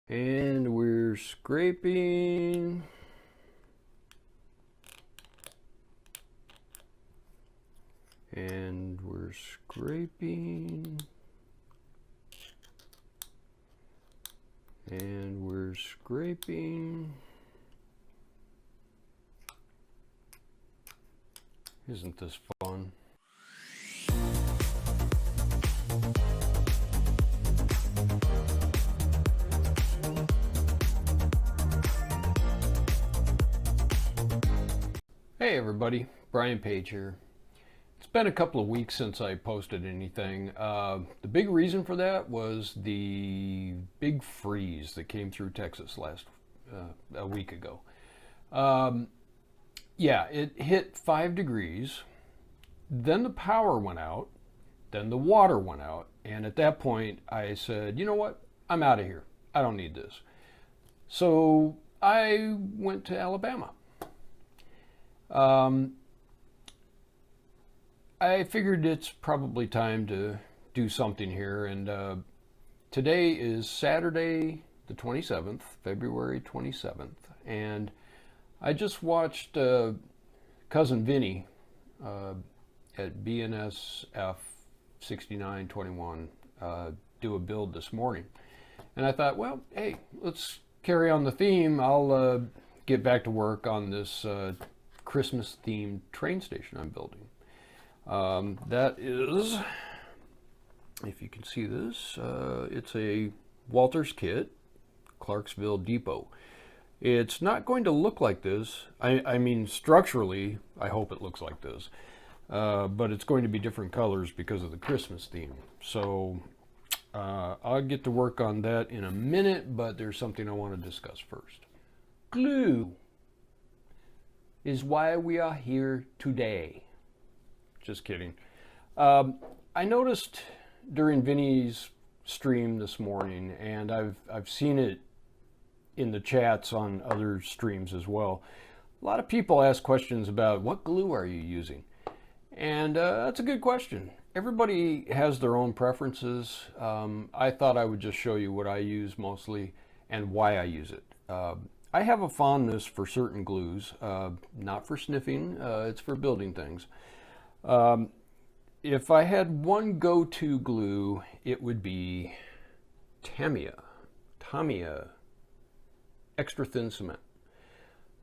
And we're scraping. And we're scraping. And we're scraping. Isn't this fun? Hey everybody, Brian Page here. It's been a couple of weeks since I posted anything. The big reason for that was the big freeze that came through Texas a week ago. Yeah, it hit 5 degrees, then the power went out, then the water went out, and at that point I said, you know what, I'm out of here. I don't need this. So I went to Alabama. I figured it's probably time to do something here, and today is Saturday the 27th, February 27th, and I just watched cousin Vinny at BNSF 6921 do a build this morning, and I thought, well, hey, let's carry on the theme. I'll get back to work on this Christmas themed train station I'm building. That is, if you can see this, it's a Walters kit, Clarksville Depot. It's not going to look like this. I mean, structurally, I hope it looks like this, but it's going to be different colors because of the Christmas theme. So I'll get to work on that in a minute, but there's something I want to discuss first. Glue is why we are here today. Just kidding. I noticed during Vinny's stream this morning, and I've seen it in the chats on other streams as well. A lot of people ask questions about what glue are you using, and that's a good question. Everybody has their own preferences. I thought I would just show you what I use mostly and why I use it. I have a fondness for certain glues, not for sniffing, it's for building things. If I had one go-to glue, it would be Tamiya extra thin cement.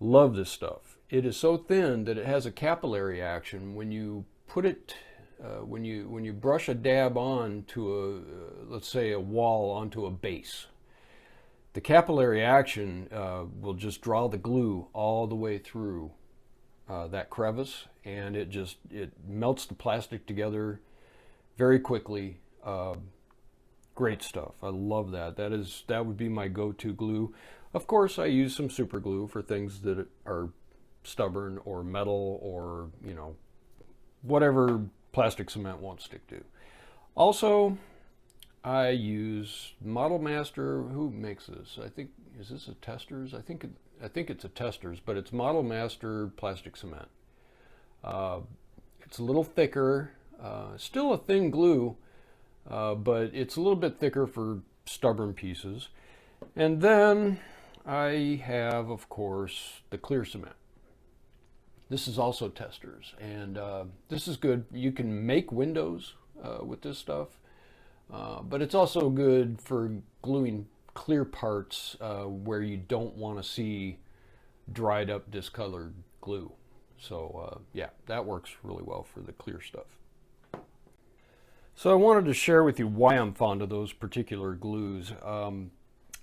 Love this stuff. It is so thin that it has a capillary action. When you put it, when you brush a dab on to let's say a wall onto a base, the capillary action will just draw the glue all the way through that crevice, and it melts the plastic together very quickly. Great stuff. I love that. That would be my go-to glue. Of course, I use some super glue for things that are stubborn or metal or, you know, whatever plastic cement won't stick to. Also, I use Model Master. Who makes this? I think, is this a Testors? I think it's a Testors, but it's Model Master plastic cement. It's a little thicker, still a thin glue, but it's a little bit thicker for stubborn pieces. And then I have, of course, the clear cement. This is also Testors, and this is good. You can make windows with this stuff. But it's also good for gluing clear parts where you don't want to see dried up discolored glue. So yeah, that works really well for the clear stuff. So I wanted to share with you why I'm fond of those particular glues.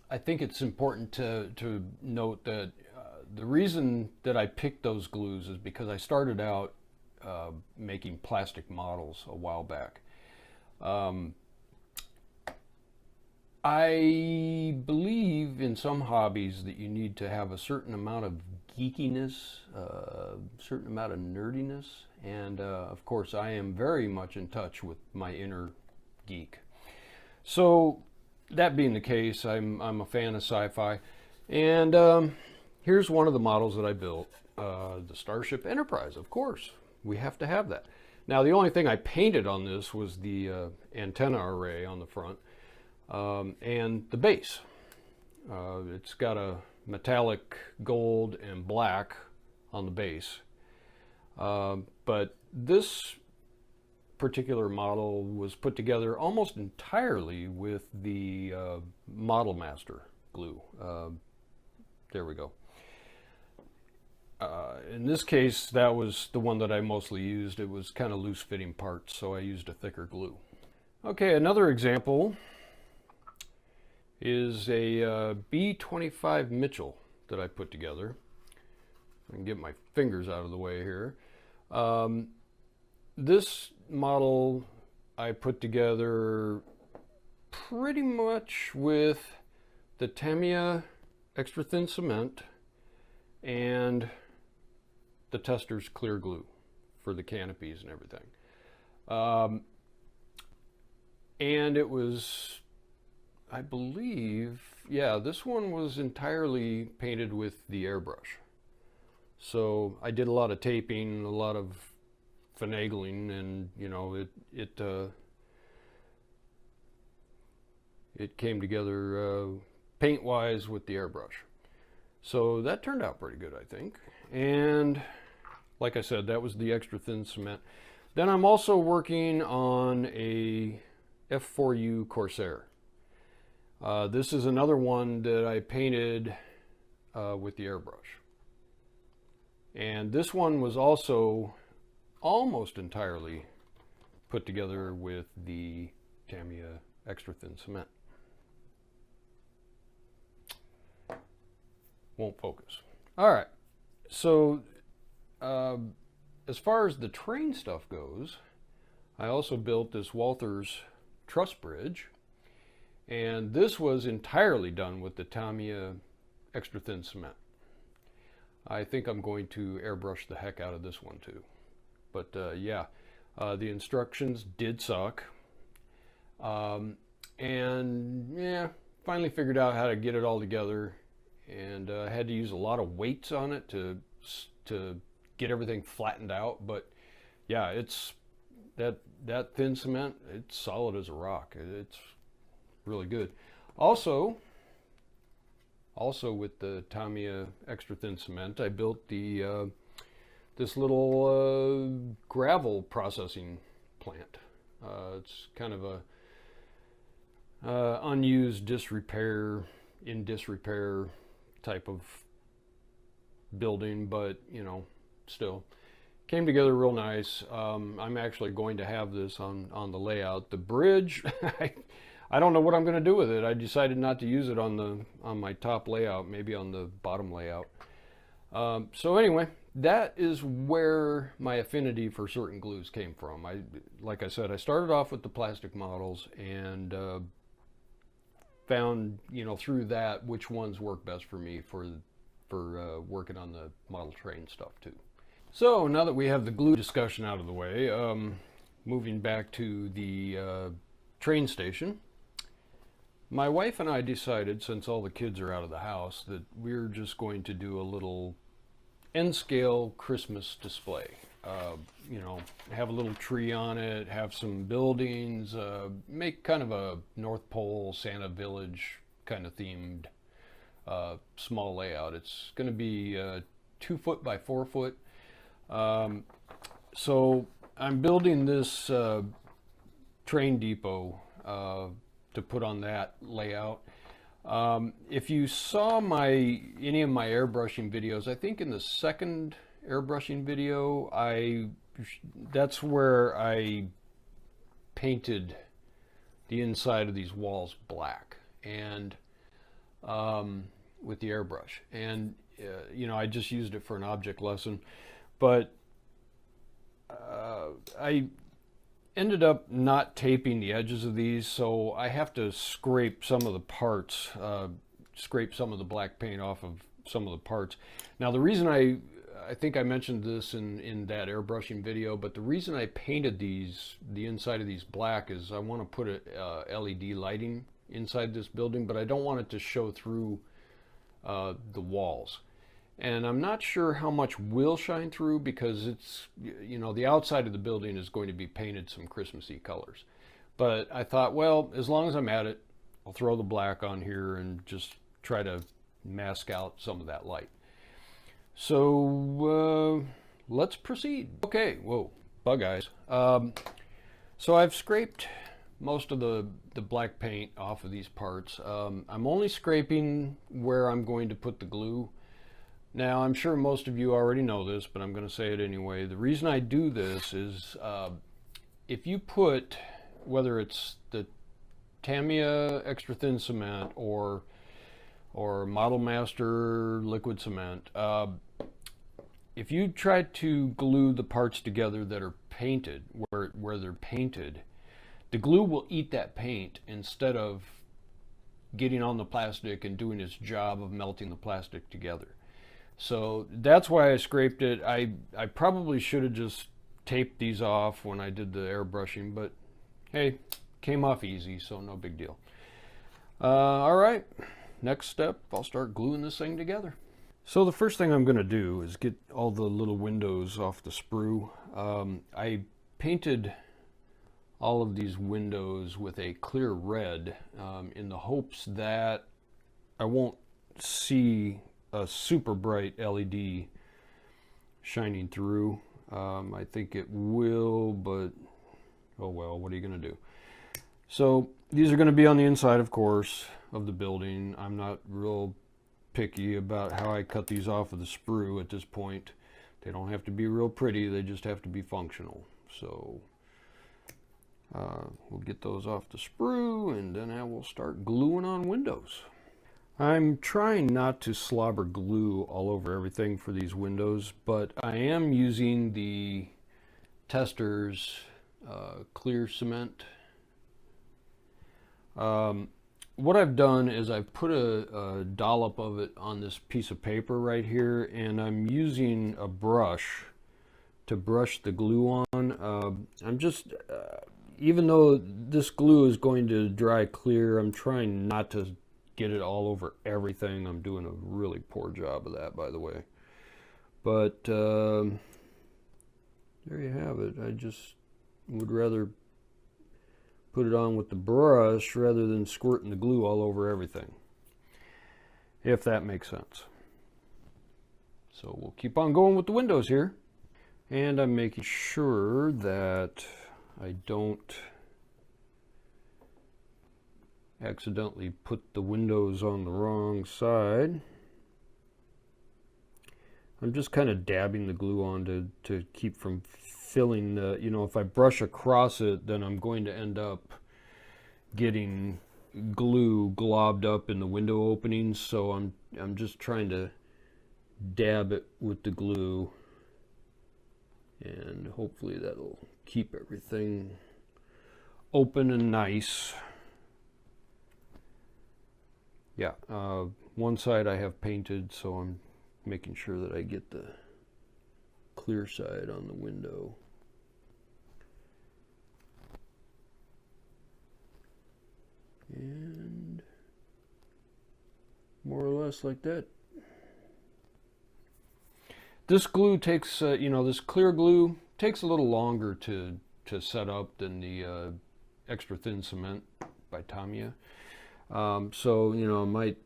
I think it's important to note that the reason that I picked those glues is because I started out making plastic models a while back. I believe in some hobbies that you need to have a certain amount of geekiness, a certain amount of nerdiness, and of course I am very much in touch with my inner geek. So that being the case, I'm a fan of sci-fi, and here's one of the models that I built, the Starship Enterprise. Of course, we have to have that. Now the only thing I painted on this was the antenna array on the front. And the base. It's got a metallic gold and black on the base. But this particular model was put together almost entirely with the Model Master glue. There we go. In this case, that was the one that I mostly used. It was kind of loose fitting parts, so I used a thicker glue. Okay, another example is a B25 Mitchell that I put together. I can get my fingers out of the way here. This model I put together pretty much with the Tamiya extra thin cement and the Testors clear glue for the canopies and everything. And it was, I believe, yeah, this one was entirely painted with the airbrush. So I did a lot of taping, a lot of finagling, and you know, it came together paint-wise with the airbrush. So that turned out pretty good, I think. And like I said, that was the extra thin cement. Then I'm also working on a F4U Corsair. This is another one that I painted with the airbrush. And this one was also almost entirely put together with the Tamiya extra thin cement. Won't focus. All right, so as far as the train stuff goes, I also built this Walthers truss bridge, and this was entirely done with the Tamiya extra thin cement. I think I'm going to airbrush the heck out of this one too. But yeah, the instructions did suck. And yeah, finally figured out how to get it all together, and I had to use a lot of weights on it to get everything flattened out. But yeah, it's that thin cement, it's solid as a rock. It's really good. Also with the Tamiya extra thin cement, I built the this little gravel processing plant. It's kind of a unused disrepair type of building, but you know, still came together real nice. I'm actually going to have this on the layout. The bridge, I don't know what I'm going to do with it. I decided not to use it on my top layout, maybe on the bottom layout. So anyway, that is where my affinity for certain glues came from. Like I said, I started off with the plastic models and found, you know, through that which ones work best for me for working on the model train stuff too. So now that we have the glue discussion out of the way, moving back to the train station, my wife and I decided, since all the kids are out of the house, that we're just going to do a little N-scale Christmas display. You know, have a little tree on it, have some buildings, make kind of a North Pole Santa Village kind of themed small layout. It's going to be 2 foot by 4 foot. So I'm building this train depot to put on that layout. If you saw any of my airbrushing videos, I think in the second airbrushing video, that's where I painted the inside of these walls black, and with the airbrush, and you know, I just used it for an object lesson, but I ended up not taping the edges of these, so I have to scrape some of the parts, scrape some of the black paint off of some of the parts. Now the reason I think I mentioned this in that airbrushing video, but the reason I painted the inside of these black is I want to put a LED lighting inside this building, but I don't want it to show through the walls. And I'm not sure how much will shine through, because it's, you know, the outside of the building is going to be painted some Christmassy colors. But I thought, well, as long as I'm at it, I'll throw the black on here and just try to mask out some of that light. So let's proceed. Okay, whoa, bug eyes. So I've scraped most of the black paint off of these parts. I'm only scraping where I'm going to put the glue. Now, I'm sure most of you already know this, but I'm going to say it anyway. The reason I do this is if you put, whether it's the Tamiya extra thin cement or Model Master liquid cement, if you try to glue the parts together that are painted, where they're painted, the glue will eat that paint instead of getting on the plastic and doing its job of melting the plastic together. So that's why I scraped it. I probably should have just taped these off when I did the airbrushing, but hey, came off easy, so no big deal. All right, next step, I'll start gluing this thing together. So the first thing I'm going to do is get all the little windows off the sprue. I painted all of these windows with a clear red in the hopes that I won't see a super bright LED shining through. I think it will, but oh well, what are you going to do? So these are going to be on the inside, of course, of the building. I'm not real picky about how I cut these off of the sprue at this point. They don't have to be real pretty, they just have to be functional. So we'll get those off the sprue, and then I will start gluing on windows. I'm trying not to slobber glue all over everything for these windows, but I am using the Testors clear cement. What I've done is I've put a dollop of it on this piece of paper right here, and I'm using a brush to brush the glue on. I'm just, even though this glue is going to dry clear, I'm trying not to get it all over everything. I'm doing a really poor job of that, by the way. But there you have it. I just would rather put it on with the brush rather than squirting the glue all over everything, if that makes sense. So we'll keep on going with the windows here, and I'm making sure that I don't accidentally put the windows on the wrong side. I'm just kind of dabbing the glue on to keep from filling the, you know, if I brush across it, then I'm going to end up getting glue globbed up in the window openings. So I'm just trying to dab it with the glue, and hopefully that'll keep everything open and nice. Yeah, one side I have painted, so I'm making sure that I get the clear side on the window. And more or less like that. This glue takes, you know, this clear glue takes a little longer to set up than the extra thin cement by Tamiya. So, you know, it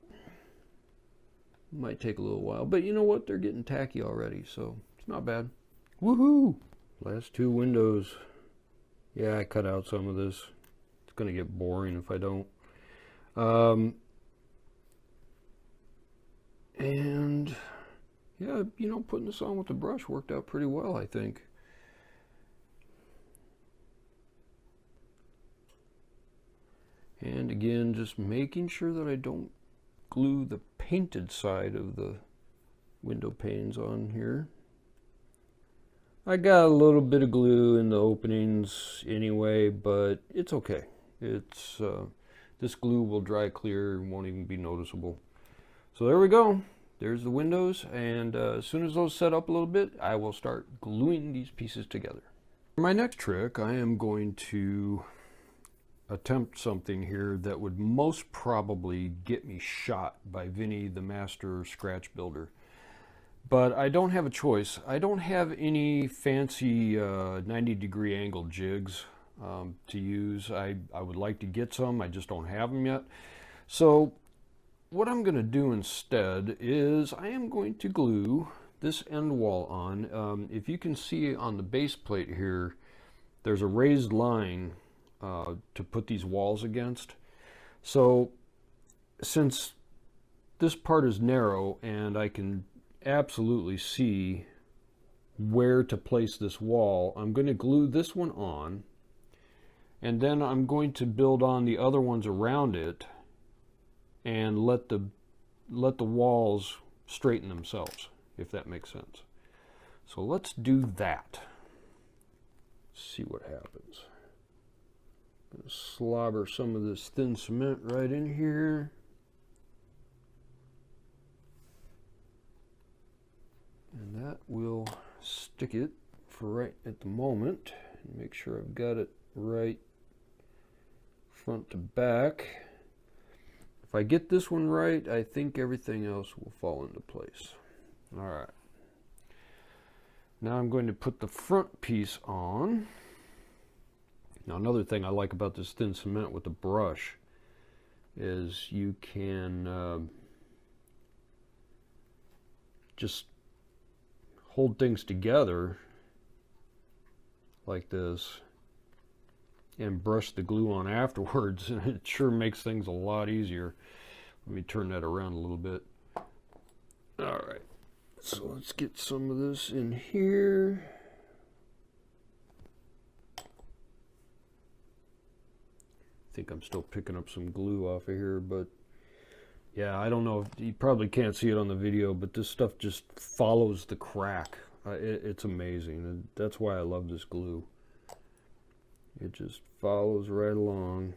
might take a little while, but you know what? They're getting tacky already, so it's not bad. Woohoo! Last two windows. Yeah, I cut out some of this. It's going to get boring if I don't. And yeah, you know, putting this on with the brush worked out pretty well, I think. And again, just making sure that I don't glue the painted side of the window panes on here. I got a little bit of glue in the openings anyway, but it's okay. It's this glue will dry clear and won't even be noticeable. So there we go. There's the windows, and as soon as those set up a little bit, I will start gluing these pieces together. For my next trick, I am going to attempt something here that would most probably get me shot by Vinny, the master scratch builder. But I don't have a choice. I don't have any fancy 90-degree angle jigs to use. I would like to get some. I just don't have them yet. So what I'm going to do instead is I am going to glue this end wall on. If you can see on the base plate here, there's a raised line to put these walls against. So since this part is narrow and I can absolutely see where to place this wall, I'm going to glue this one on, and then I'm going to build on the other ones around it and let the walls straighten themselves, if that makes sense. So let's do that. See what happens. I'm going to slobber some of this thin cement right in here. And that will stick it for right at the moment. And make sure I've got it right front to back. If I get this one right, I think everything else will fall into place. All right. Now I'm going to put the front piece on. Now another thing I like about this thin cement with the brush is you can just hold things together like this and brush the glue on afterwards, and it sure makes things a lot easier. Let me turn that around a little bit. All right, so let's get some of this in here. I think I'm still picking up some glue off of here, but yeah, I don't know if you probably can't see it on the video, but this stuff just follows the crack. It's amazing, and that's why I love this glue. It just follows right along.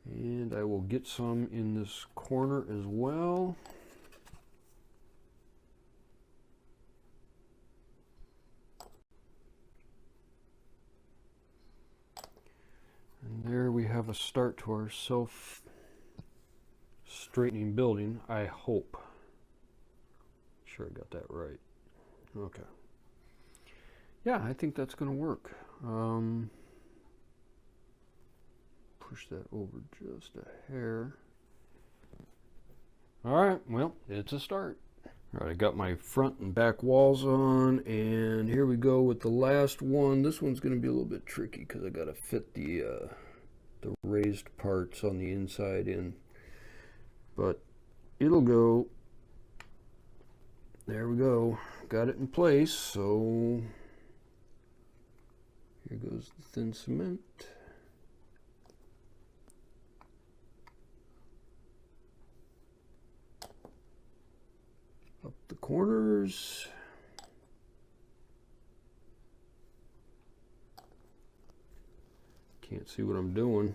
And I will get some in this corner as well. And there we have a start to our self-straightening building, I hope. Sure I got that right. Okay. Yeah, I think that's going to work. Push that over just a hair. All right, well, it's a start. All right, I got my front and back walls on, and here we go with the last one. This one's going to be a little bit tricky because I got to fit the raised parts on the inside in, but it'll go. There we go. Got it in place. So here goes the thin cement. Up the corners. Can't see what I'm doing.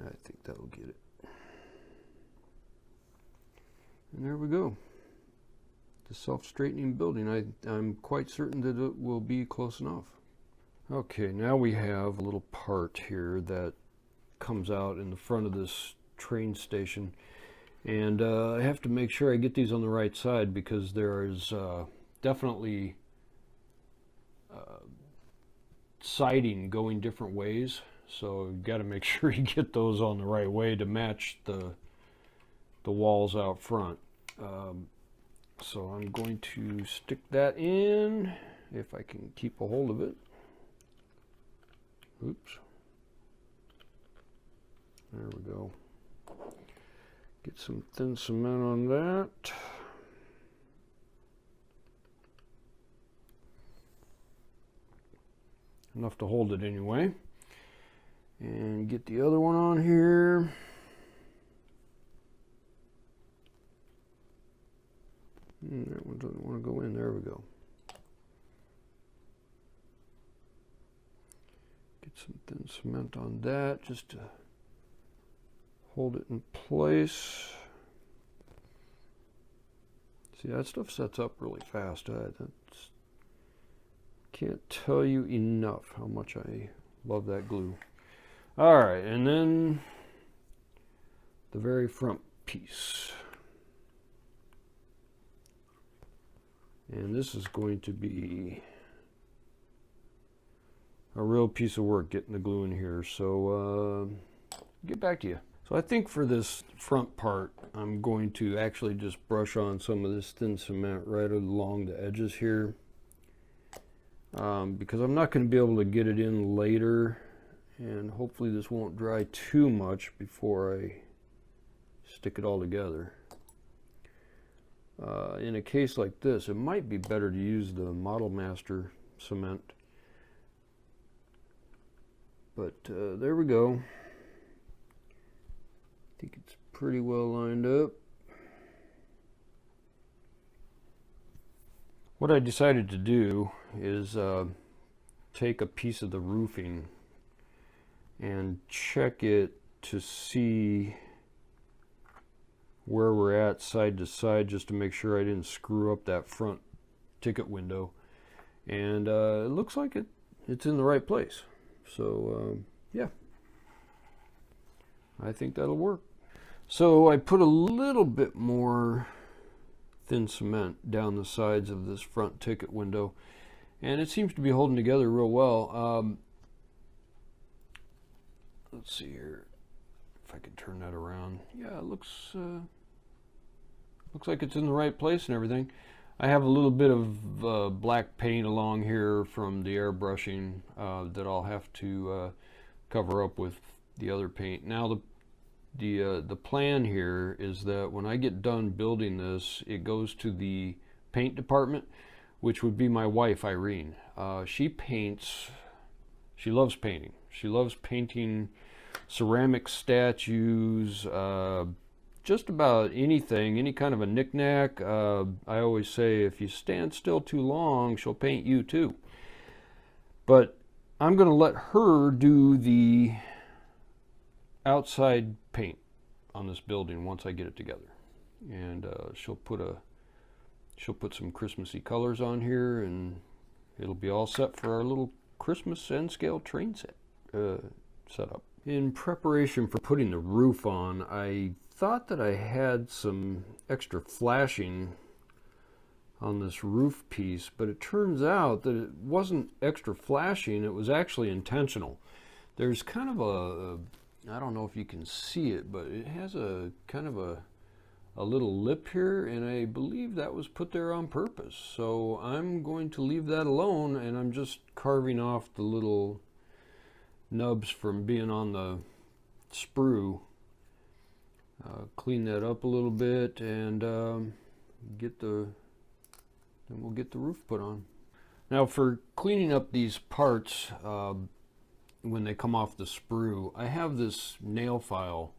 I think that'll get it. And there we go. The self-straightening building. I'm quite certain that it will be close enough. Okay, now we have a little part here that comes out in the front of this train station. And I have to make sure I get these on the right side because there is definitely siding going different ways. So you've got to make sure you get those on the right way to match the walls out front. So I'm going to stick that in if I can keep a hold of it. Oops. There we go. Get some thin cement on that. Enough to hold it anyway. And get the other one on here. That one doesn't want to go in. There we go. Get some thin cement on that just to hold it in place. See, that stuff sets up really fast. Can't tell you enough how much I love that glue. All right, and then the very front piece. And this is going to be a real piece of work getting the glue in here. So get back to you. So I think for this front part, I'm going to actually just brush on some of this thin cement right along the edges here, because I'm not going to be able to get it in later, and hopefully this won't dry too much before I stick it all together. In a case like this, it might be better to use the Model Master cement. But there we go. I think it's pretty well lined up. What I decided to do is take a piece of the roofing and check it to see where we're at side to side, just to make sure I didn't screw up that front ticket window. And it looks like it's in the right place. So yeah, I think that'll work. So I put a little bit more thin cement down the sides of this front ticket window, and it seems to be holding together real well. Let's see here if I can turn that around. Yeah, it looks like it's in the right place and everything. I have a little bit of black paint along here from the airbrushing that I'll have to cover up with the other paint. Now the plan here is that when I get done building this, it goes to the paint department, which would be my wife, Irene. She paints. She loves painting. She loves painting ceramic statues, just about anything, any kind of a knickknack. I always say, if you stand still too long, she'll paint you too. But I'm going to let her do the outside paint on this building once I get it together, and she'll put some Christmassy colors on here, and it'll be all set for our little Christmas end scale train setup. In preparation for putting the roof on, I thought that I had some extra flashing on this roof piece, but it turns out that it wasn't extra flashing, it was actually intentional. There's kind of I don't know if you can see it, but it has a kind of a little lip here, and I believe that was put there on purpose. So I'm going to leave that alone, and I'm just carving off the little nubs from being on the sprue. Clean that up a little bit, and then we'll get the roof put on. Now, for cleaning up these parts when they come off the sprue, I have this nail file.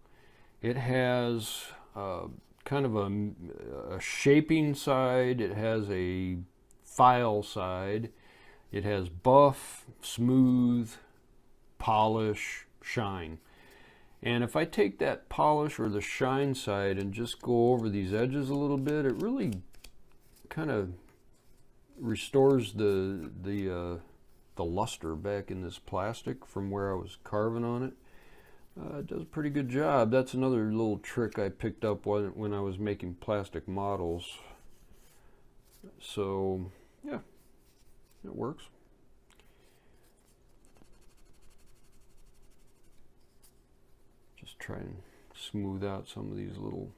It has kind of a shaping side, it has a file side, it has buff, smooth, polish, shine. And if I take that polish or the shine side and just go over these edges a little bit, it really kind of restores the luster back in this plastic from where I was carving on it. It does a pretty good job. That's another little trick I picked up when I was making plastic models. So yeah, it works. Just try and smooth out some of these little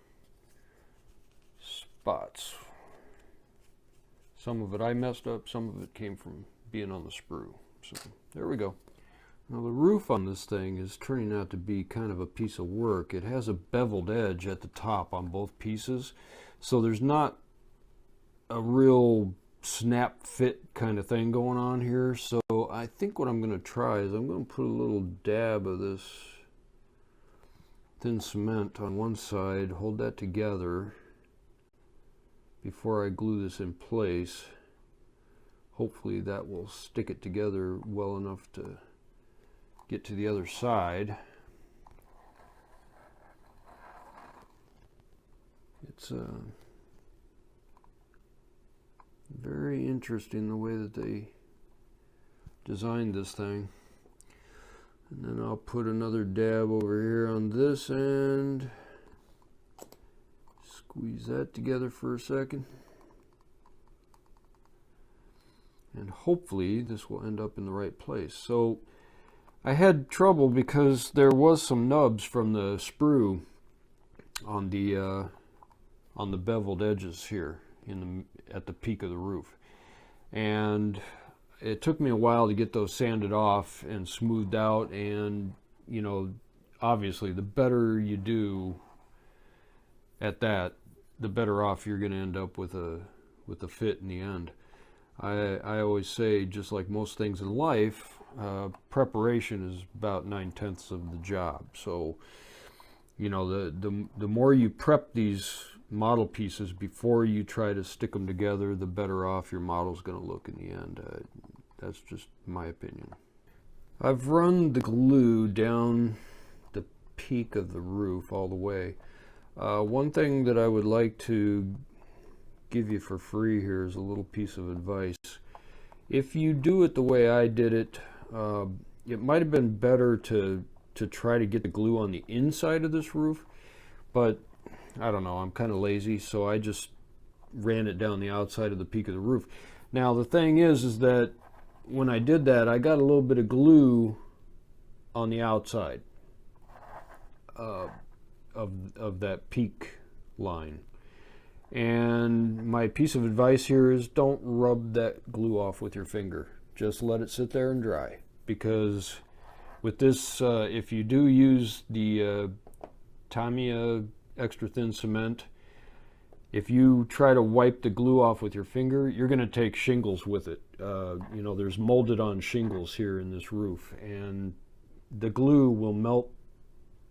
spots. Some of it I messed up, some of it came from being on the sprue. So there we go. Now the roof on this thing is turning out to be kind of a piece of work. It has a beveled edge at the top on both pieces, so there's not a real snap fit kind of thing going on here. So I think what I'm going to try is I'm going to put a little dab of this thin cement on one side, hold that together before I glue this in place. Hopefully that will stick it together well enough to get to the other side. It's very interesting the way that they designed this thing. And then I'll put another dab over here on this end. Squeeze that together for a second. and hopefully this will end up in the right place. So I had trouble because there was some nubs from the sprue on the beveled edges here at the peak of the roof, and it took me a while to get those sanded off and smoothed out. And you know, obviously the better you do at that, the better off you're going to end up with a fit in the end. I always say, just like most things in life, preparation is about 9/10 of the job. So, you know, the more you prep these model pieces before you try to stick them together, the better off your model's going to look in the end. That's just my opinion. I've run the glue down the peak of the roof all the way. One thing that I would like to give you for free here is a little piece of advice. If you do it the way I did it, it might have been better to try to get the glue on the inside of this roof, but I don't know, I'm kind of lazy, so I just ran it down the outside of the peak of the roof. Now the thing is that when I did that, I got a little bit of glue on the outside of that peak line. And my piece of advice here is, don't rub that glue off with your finger. Just let it sit there and dry. Because with this, if you do use the Tamiya extra thin cement, if you try to wipe the glue off with your finger, you're going to take shingles with it. You know, there's molded on shingles here in this roof, and the glue will melt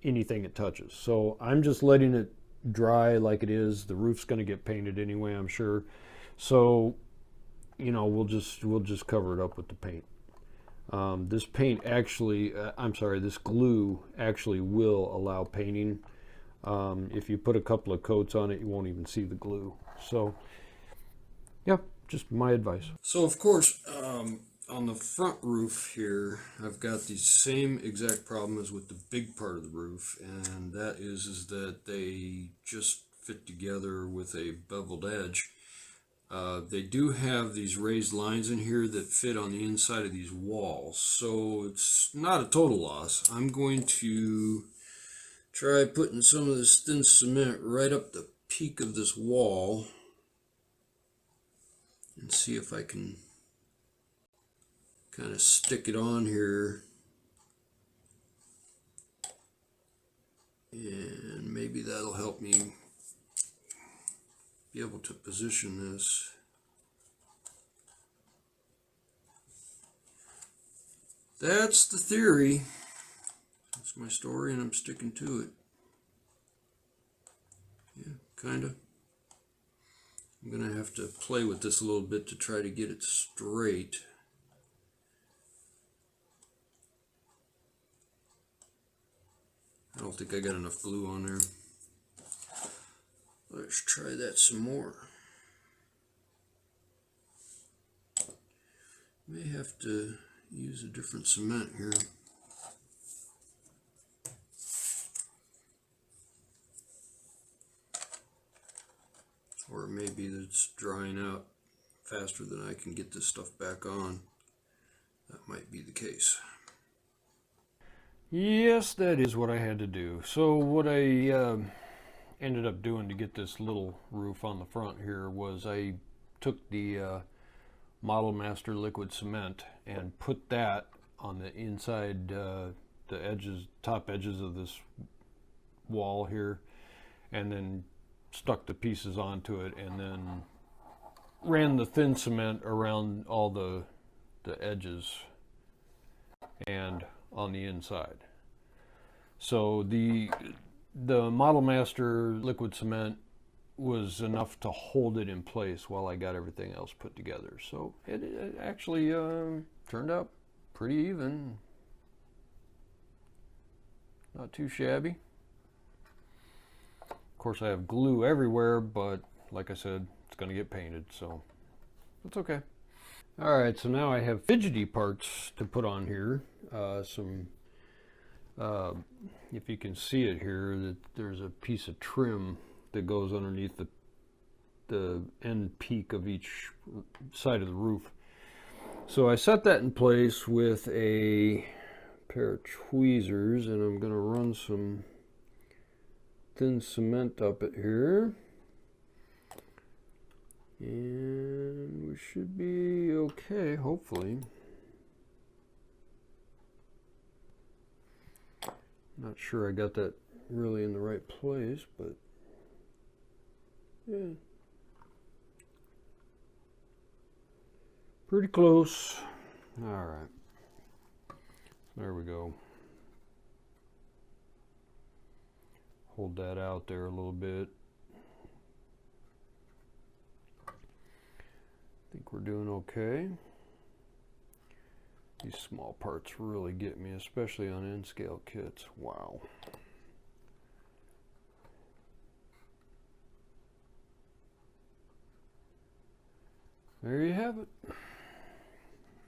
anything it touches. So I'm just letting it dry like it is. The roof's going to get painted anyway, I'm sure. So, you know, we'll just cover it up with the paint. This paint actually, this glue actually will allow painting. If you put a couple of coats on it, you won't even see the glue. So, yeah, just my advice. So, of course, on the front roof here, I've got the same exact problem as with the big part of the roof, and that is that they just fit together with a beveled edge. They do have these raised lines in here that fit on the inside of these walls, so it's not a total loss. I'm going to try putting some of this thin cement right up the peak of this wall and see if I can kind of stick it on here, and maybe that'll help me be able to position this. That's the theory. That's my story, and I'm sticking to it. Yeah, kind of. I'm going to have to play with this a little bit to try to get it straight. I don't think I got enough glue on there. Let's try that some more. May have to use a different cement here. Or maybe it's drying out faster than I can get this stuff back on. That might be the case. Yes, that is what I had to do. So what I ended up doing to get this little roof on the front here was I took the Model Master liquid cement and put that on the inside, the edges, top edges of this wall here, and then stuck the pieces onto it, and then ran the thin cement around all the edges and on the inside. So the Model Master liquid cement was enough to hold it in place while I got everything else put together. So it actually turned out pretty even. Not too shabby. Of course, I have glue everywhere, but like I said, it's going to get painted, so it's okay. All right, so now I have fidgety parts to put on here. If you can see it here, that there's a piece of trim that goes underneath the end peak of each side of the roof. So I set that in place with a pair of tweezers, and I'm going to run some thin cement up it here. And we should be okay, hopefully. Not sure I got that really in the right place, but yeah. Pretty close. All right. There we go. Hold that out there a little bit. I think we're doing okay. These small parts really get me, especially on N-scale kits. Wow. There you have it.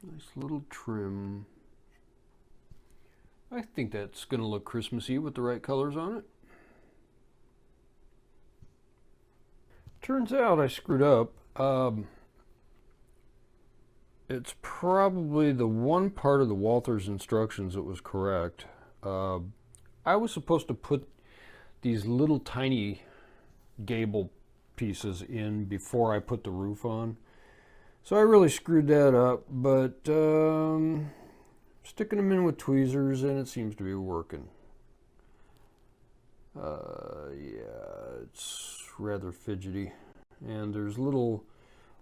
Nice little trim. I think that's going to look Christmassy with the right colors on it. Turns out I screwed up. It's probably the one part of the Walther's instructions that was correct. I was supposed to put these little tiny gable pieces in before I put the roof on. So I really screwed that up, but sticking them in with tweezers and it seems to be working. Yeah, it's rather fidgety. And there's little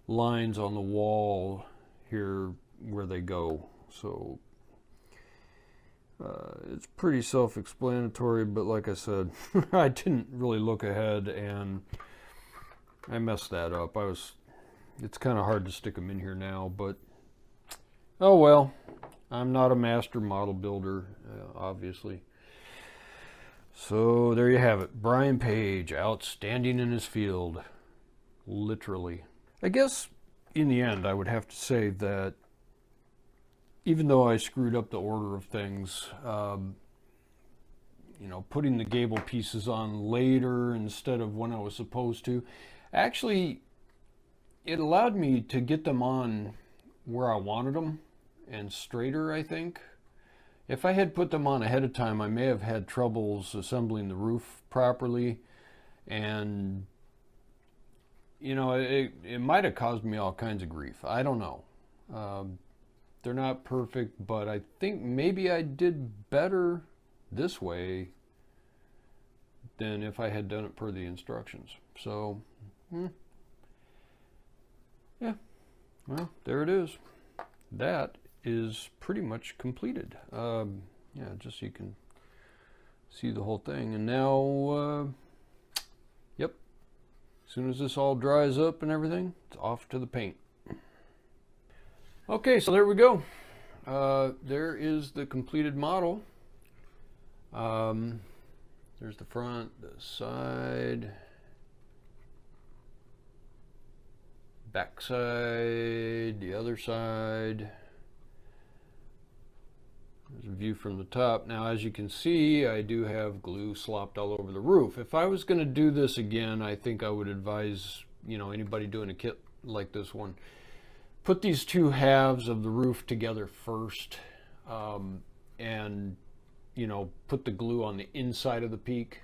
lines on the wall here where they go, so it's pretty self-explanatory, but like I said, I didn't really look ahead and I messed that up. It's kind of hard to stick them in here now, but oh well. I'm not a master model builder, obviously. So there you have it. Brian Page, outstanding in his field, literally. I guess in the end, I would have to say that even though I screwed up the order of things, you know, putting the gable pieces on later instead of when I was supposed to, actually, it allowed me to get them on where I wanted them and straighter, I think. If I had put them on ahead of time, I may have had troubles assembling the roof properly, and you know, it might have caused me all kinds of grief. I don't know. They're not perfect, but I think maybe I did better this way than if I had done it per the instructions. So, yeah, well, there it is. That is pretty much completed. Yeah, just so you can see the whole thing. And now, yep, as soon as this all dries up and everything, it's off to the paint. Okay, so there we go. There is the completed model. There's the front, the side, back side, the other side. There's a view from the top. Now, as you can see, I do have glue slopped all over the roof. If I was going to do this again, I think I would advise, you know, anybody doing a kit like this one, put these two halves of the roof together first, and, you know, put the glue on the inside of the peak.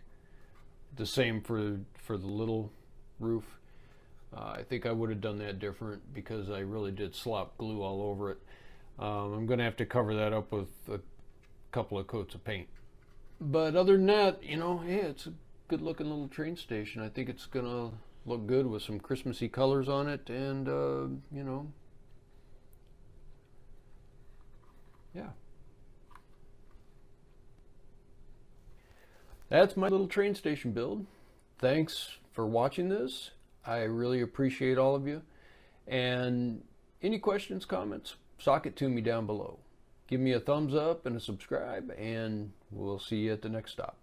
The same for the little roof. I think I would have done that different because I really did slop glue all over it. I'm going to have to cover that up with a couple of coats of paint. But other than that, you know, yeah, it's a good looking little train station. I think it's going to look good with some Christmassy colors on it, and, you know, yeah. That's my little train station build. Thanks for watching this. I really appreciate all of you. And any questions, comments, sock it to me down below. Give me a thumbs up and a subscribe, and we'll see you at the next stop.